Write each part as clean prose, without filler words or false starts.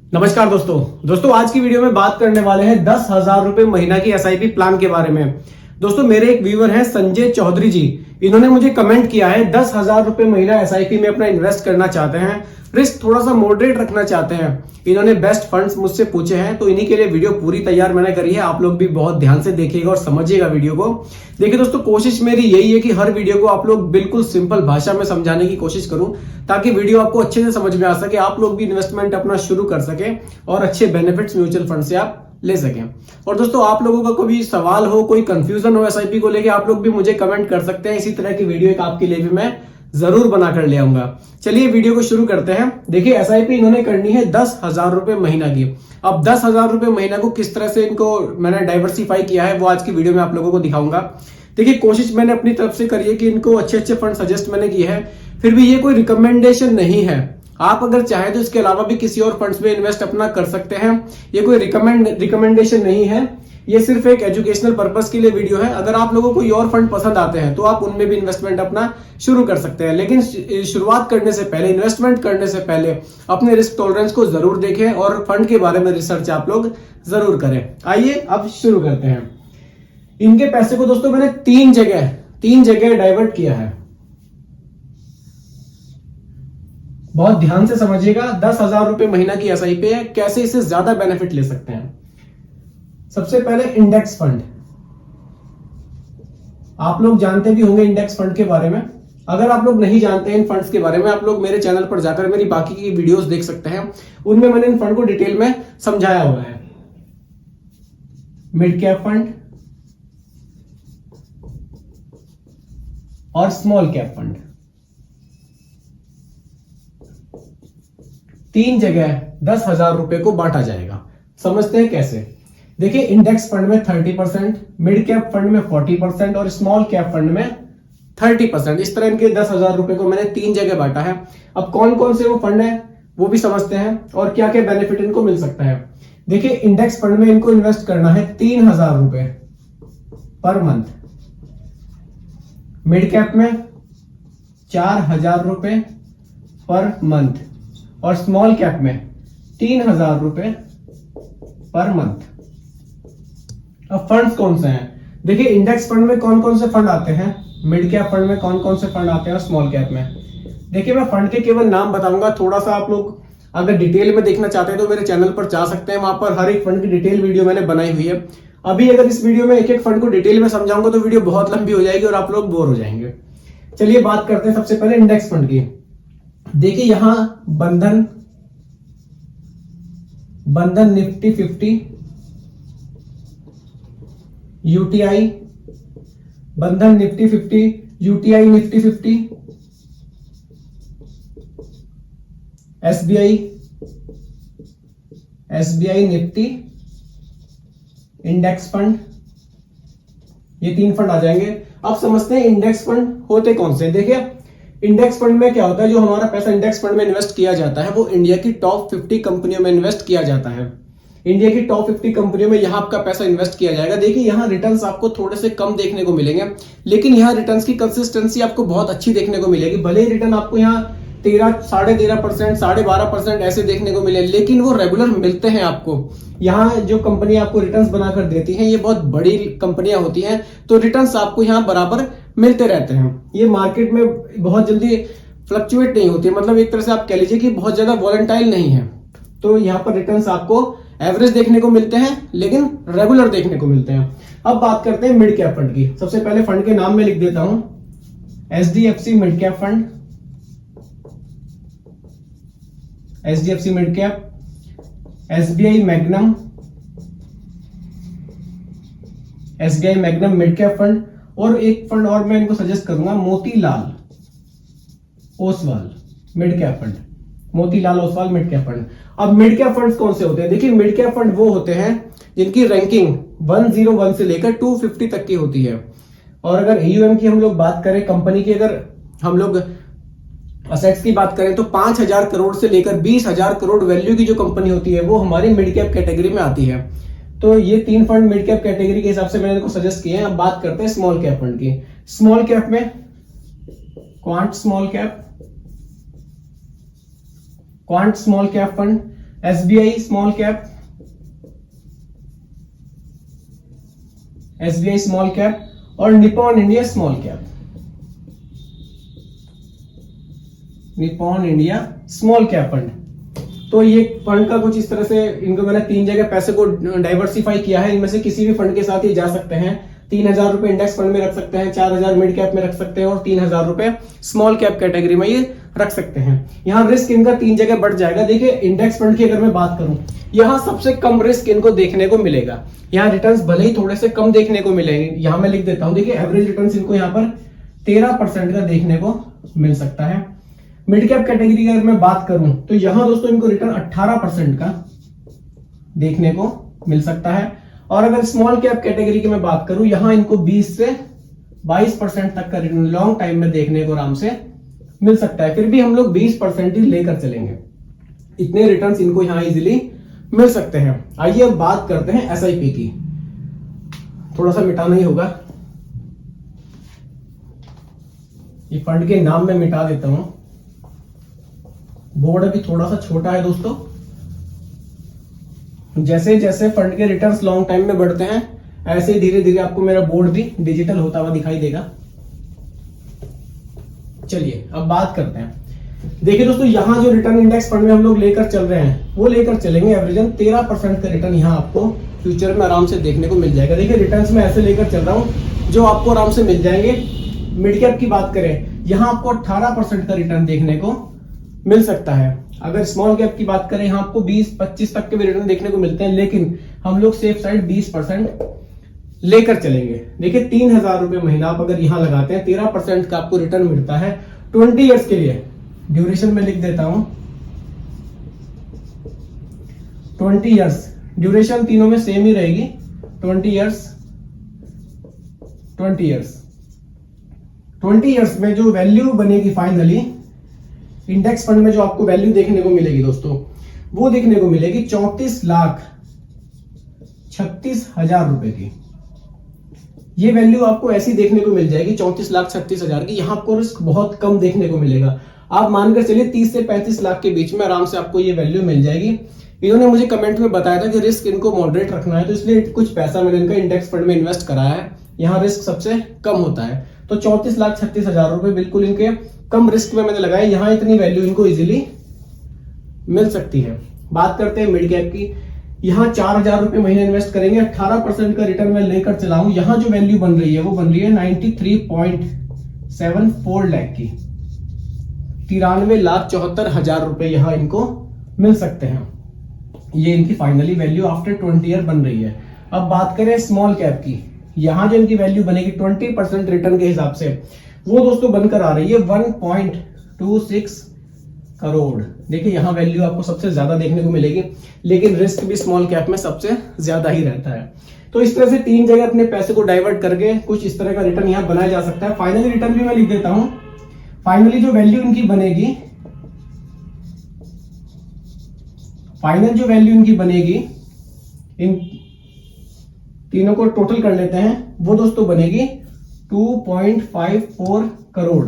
नमस्कार दोस्तों आज की वीडियो में बात करने वाले हैं 10,000 रुपए महीना की एसआईपी प्लान के बारे में। दोस्तों मेरे एक व्यूअर हैं संजय चौधरी जी, इन्होंने मुझे कमेंट किया है 10,000 रुपए महीना एसआईपी में अपना इन्वेस्ट करना चाहते हैं, रिस्क थोड़ा सा मॉडरेट रखना चाहते हैं। इन्होंने बेस्ट फंड्स मुझसे पूछे हैं, तो इन्हीं के लिए वीडियो पूरी तैयार मैंने करी है। आप लोग भी बहुत ध्यान से देखिएगा और समझिएगा वीडियो को। देखिए दोस्तों, कोशिश मेरी यही है कि हर वीडियो को आप लोग बिल्कुल सिंपल भाषा में समझाने की कोशिश करूं, ताकि वीडियो आपको अच्छे से समझ में आ सके, आप लोग भी इन्वेस्टमेंट अपना शुरू कर सके और अच्छे बेनिफिट्स म्यूचुअल फंड से आप ले सकें। और दोस्तों, आप लोगों का कोई सवाल हो, कोई कंफ्यूजन हो एसआईपी को लेके, आप लोग भी मुझे कमेंट कर सकते हैं। इसी तरह की वीडियो एक आपके लिए भी मैं जरूर बनाकर ले आऊंगा। चलिए वीडियो को शुरू करते हैं। देखिए एसआईपी इन्होंने करनी है 10,000 रुपए महीना की। अब 10,000 रुपए महीना को किस तरह से इनको मैंने डाइवर्सिफाई किया है वो आज की वीडियो में आप लोगों को दिखाऊंगा। देखिए कोशिश मैंने अपनी तरफ से करी है कि इनको अच्छे अच्छे फंड सजेस्ट मैंने किए हैं, फिर भी ये कोई रिकमेंडेशन नहीं है। आप अगर चाहे तो इसके अलावा भी किसी और फंड्स में इन्वेस्ट अपना कर सकते हैं। ये कोई रिकमेंडेशन नहीं है, ये सिर्फ एक एजुकेशनल पर्पस के लिए वीडियो है। अगर आप लोगों को कोई और फंड पसंद आते हैं तो आप उनमें भी इन्वेस्टमेंट अपना शुरू कर सकते हैं, लेकिन शुरुआत करने से पहले, इन्वेस्टमेंट करने से पहले अपने रिस्क टॉलरेंस को जरूर देखें और फंड के बारे में रिसर्च आप लोग जरूर करें। आइए अब शुरू करते हैं। इनके पैसे को दोस्तों मैंने तीन जगह डाइवर्ट किया है। बहुत ध्यान से समझिएगा। 10,000 रुपए महीना की एसआईपी है, कैसे इससे ज्यादा बेनिफिट ले सकते हैं। सबसे पहले इंडेक्स फंड। आप लोग जानते भी होंगे इंडेक्स फंड के बारे में। अगर आप लोग नहीं जानते हैं इन फंड्स के बारे में, आप लोग मेरे चैनल पर जाकर मेरी बाकी की वीडियोस देख सकते हैं, उनमें मैंने इन फंड को डिटेल में समझाया हुआ है। मिड कैप फंड और स्मॉल कैप फंड, तीन जगह 10,000 रुपए को बांटा जाएगा। समझते हैं कैसे। देखिए इंडेक्स फंड में 30%, मिड कैप फंड में 40% और स्मॉल कैप फंड में 30%। इस तरह इनके 10,000 रुपए को मैंने तीन जगह बांटा है। अब कौन कौन से वो फंड है वो भी समझते हैं और क्या क्या बेनिफिट इनको मिल सकता है। देखिए इंडेक्स फंड में इनको इन्वेस्ट करना है 3,000 रुपए पर मंथ, मिड कैप में 4,000 रुपए पर मंथ और स्मॉल कैप में 3,000 रुपए पर मंथ। अब फंड्स कौन से हैं। देखिए इंडेक्स फंड में कौन कौन से फंड आते हैं, मिड कैप फंड में कौन कौन से फंड आते हैं और स्मॉल कैप में। देखिए मैं फंड के केवल नाम बताऊंगा, थोड़ा सा आप लोग अगर डिटेल में देखना चाहते हैं तो मेरे चैनल पर जा सकते हैं, वहां पर हर एक फंड की डिटेल वीडियो मैंने बनाई हुई है। अभी अगर इस वीडियो में एक एक फंड को डिटेल में समझाऊंगा तो वीडियो बहुत लंबी हो जाएगी और आप लोग बोर हो जाएंगे। चलिए बात करते हैं सबसे पहले इंडेक्स फंड की। देखिए यहां बंधन निफ्टी 50, यूटीआई, बंधन Nifty 50, UTI Nifty 50, SBI Nifty index fund, ये तीन फंड आ जाएंगे। अब समझते हैं इंडेक्स फंड होते कौन से। देखिए इंडेक्स फंड में क्या होता है, जो हमारा पैसा इंडेक्स फंड में इन्वेस्ट किया जाता है वो इंडिया की टॉप 50 कंपनियों में इन्वेस्ट किया जाता है। इंडिया की टॉप 50 कंपनियों में यहां आपका पैसा इन्वेस्ट किया जाएगा। देखिए यहां रिटर्न्स आपको थोड़े से कम देखने को मिलेंगे, लेकिन यहां रिटर्न्स की कंसिस्टेंसी आपको बहुत अच्छी देखने को मिलेगी। भले ही रिटर्न आपको यहां 13.5%, 12.5% ऐसे देखने को मिले, लेकिन वो रेगुलर मिलते हैं आपको। यहाँ जो कंपनी आपको रिटर्न्स बनाकर देती है ये बहुत बड़ी कंपनियां होती हैं, तो रिटर्न्स आपको यहाँ बराबर मिलते रहते हैं। ये मार्केट में बहुत जल्दी फ्लक्चुएट नहीं होती है, मतलब एक तरह से आप कह लीजिए कि बहुत ज्यादा वॉलेटाइल नहीं है। तो यहाँ पर रिटर्न्स आपको एवरेज देखने को मिलते हैं, लेकिन रेगुलर देखने को मिलते हैं। अब बात करते हैं मिड कैप फंड की। सबसे पहले फंड के नाम में लिख देता हूं, HDFC mid cap fund, HDFC mid cap, SBI magnum mid cap fund, और एक फंड और मैं इनको सजेस्ट करूंगा, Motilal Oswal mid cap fund, Motilal Oswal mid cap fund. अब मिड कैप फंड्स कौन से होते हैं। देखिए मिड कैप फंड वो होते हैं जिनकी रैंकिंग 101 से लेकर 250 तक की होती है। और अगर एयूएम की हम लोग बात करें, कंपनी की अगर हम लोग असेट्स की बात करें तो 5,000 करोड़ से लेकर 20,000 करोड़ वैल्यू की जो कंपनी होती है वो हमारी मिड कैप कैटेगरी में आती है। तो ये तीन फंड मिड कैप कैटेगरी के हिसाब से मैंने इनको सजेस्ट किए हैं। अब बात करते हैं स्मॉल कैप फंड की। स्मॉल कैप में Quant small cap fund, SBI small cap, SBI small cap और Nippon India small cap, Nippon India small cap fund. तो ये फंड का कुछ इस तरह से इनको मैंने 3 जगह पैसे को डाइवर्सिफाई किया है। इनमें से किसी भी फंड के साथ ये जा सकते हैं। 3000 रुपए इंडेक्स फंड में रख सकते हैं, 4000 मिड कैप में रख सकते हैं और 3000 रुपए स्मॉल कैप कैटेगरी में ये रख सकते हैं। यहाँ रिस्क इनका 3 जगह बढ़ जाएगा। देखिए इंडेक्स फंड की अगर मैं बात करूं, यहाँ सबसे कम रिस्क इनको देखने को मिलेगा। यहाँ रिटर्न्स भले ही थोड़े से कम देखने को मिलेंगे, यहाँ मैं लिख देता हूं। देखिए एवरेज रिटर्न्स इनको यहाँ पर 13% का देखने को मिल सकता है। मिड कैप कैटेगरी की अगर मैं बात करूं तो यहां दोस्तों इनको रिटर्न 18% का देखने को मिल सकता है। और अगर स्मॉल कैप कैटेगरी की मैं बात करूं, यहां इनको 20 से 22% तक का रिटर्न लॉन्ग टाइम में देखने को आराम से मिल सकता है। फिर भी हम लोग 20% ही लेकर चलेंगे, इतने रिटर्न्स इनको यहां इजीली मिल सकते हैं। आइए अब बात करते हैं एसआईपी की। थोड़ा सा मिटाना ही होगा, ये फंड के नाम में मिटा देता हूं। बोर्ड अभी थोड़ा सा छोटा है दोस्तों। जैसे जैसे फंड के रिटर्न्स लॉन्ग टाइम में बढ़ते हैं, ऐसे ही धीरे धीरे आपको मेरा बोर्ड भी डिजिटल होता हुआ दिखाई देगा। चलिए अब बात करते हैं। देखिए दोस्तों, यहां जो रिटर्न इंडेक्स फंड में हम लोग लेकर चल रहे हैं, वो लेकर चलेंगे एवरेजन 13% का रिटर्न यहां आपको फ्यूचर में आराम से देखने को मिल जाएगा। देखिए रिटर्न्स में ऐसे लेकर चल रहा हूं जो आपको आराम से मिल जाएंगे। मिड कैप की बात करें, यहां आपको 18% का रिटर्न देखने को मिल सकता है। अगर स्मॉल कैप की बात करें, यहाँ आपको 20-25 तक के भी रिटर्न देखने को मिलते हैं, लेकिन हम लोग सेफ साइड 20% लेकर चलेंगे। देखिए 3000 रुपए महीना आप अगर यहां लगाते हैं, 13% का आपको रिटर्न मिलता है 20 ईयर्स के लिए। ड्यूरेशन में लिख देता हूं 20 ईयर्स। ड्यूरेशन तीनों में सेम ही रहेगी, 20 ईयर्स 20 ईयर्स। 20 ईयर्स में जो वैल्यू बनेगी फाइनली इंडेक्स फंड में, जो आपको वैल्यू देखने को मिलेगी दोस्तों, वो देखने को मिलेगी 34,36,000 रुपए की। ये वैल्यू आपको ऐसी देखने को मिल जाएगी 34,36,000 की। यहां आपको रिस्क बहुत कम देखने को मिलेगा। आप मानकर चलिए 30 से 35 लाख के बीच में आराम से आपको ये वैल्यू मिल जाएगी। इन्होंने मुझे कमेंट में बताया था कि रिस्क इनको मॉडरेट रखना है, तो इसलिए कुछ पैसा मैंने इनका इंडेक्स फंड में इन्वेस्ट कराया है। यहाँ रिस्क सबसे कम होता है, तो 34,36,000 रुपए बिल्कुल इनके कम रिस्क में मैंने लगाया। यहाँ इतनी वैल्यू इनको इजीली मिल सकती है। बात करते हैं मिड कैप की। यहाँ 4000 रुपए महीने इन्वेस्ट करेंगे, 18% का रिटर्न मैं लेकर चला हूं। यहाँ जो वैल्यू बन रही है वो बन रही है 93.74 लाख की। 93,74,000 रुपए यहाँ इनको मिल सकते हैं। ये इनकी फाइनली वैल्यू आफ्टर 20 ईयर बन रही है। अब बात करें स्मॉल कैप की। यहां जो इनकी वैल्यू बनेगी 20% रिटर्न के हिसाब से, वो दोस्तों बनकर आ रही है 1.26 करोड़। देखिए यहां वैल्यू आपको सबसे ज्यादा देखने को मिलेगी, लेकिन रिस्क भी स्मॉल कैप में सबसे ज्यादा ही रहता है। तो इस तरह से 3 जगह अपने पैसे को डाइवर्ट करके कुछ इस तरह का रिटर्न यहां बनाया जा सकता है। फाइनली रिटर्न भी मैं लिख देता हूं। फाइनली जो वैल्यू इनकी बनेगी, फाइनल जो वैल्यू इनकी बनेगी, इन तीनों को टोटल कर लेते हैं, वो दोस्तों बनेगी 2.54 करोड़।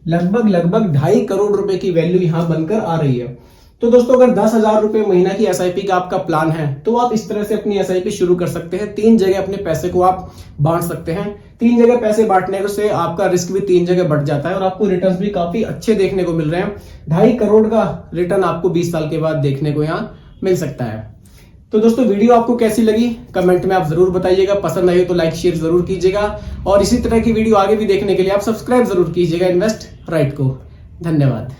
लगभग 2.5 करोड़ रुपए की वैल्यू यहां बनकर आ रही है। तो दोस्तों अगर 10,000 रुपए महीना की एसआईपी का आपका प्लान है, तो आप इस तरह से अपनी एसआईपी शुरू कर सकते हैं। 3 जगह अपने पैसे को आप बांट सकते हैं। 3 जगह पैसे बांटने से आपका रिस्क भी 3 जगह बढ़ जाता है और आपको रिटर्न्स भी काफी अच्छे देखने को मिल रहे हैं। 2.5 करोड़ का रिटर्न आपको 20 साल के बाद देखने को यहां मिल सकता है। तो दोस्तों वीडियो आपको कैसी लगी कमेंट में आप जरूर बताइएगा। पसंद आई हो तो लाइक शेयर जरूर कीजिएगा और इसी तरह की वीडियो आगे भी देखने के लिए आप सब्सक्राइब जरूर कीजिएगा इन्वेस्ट राइट को। धन्यवाद।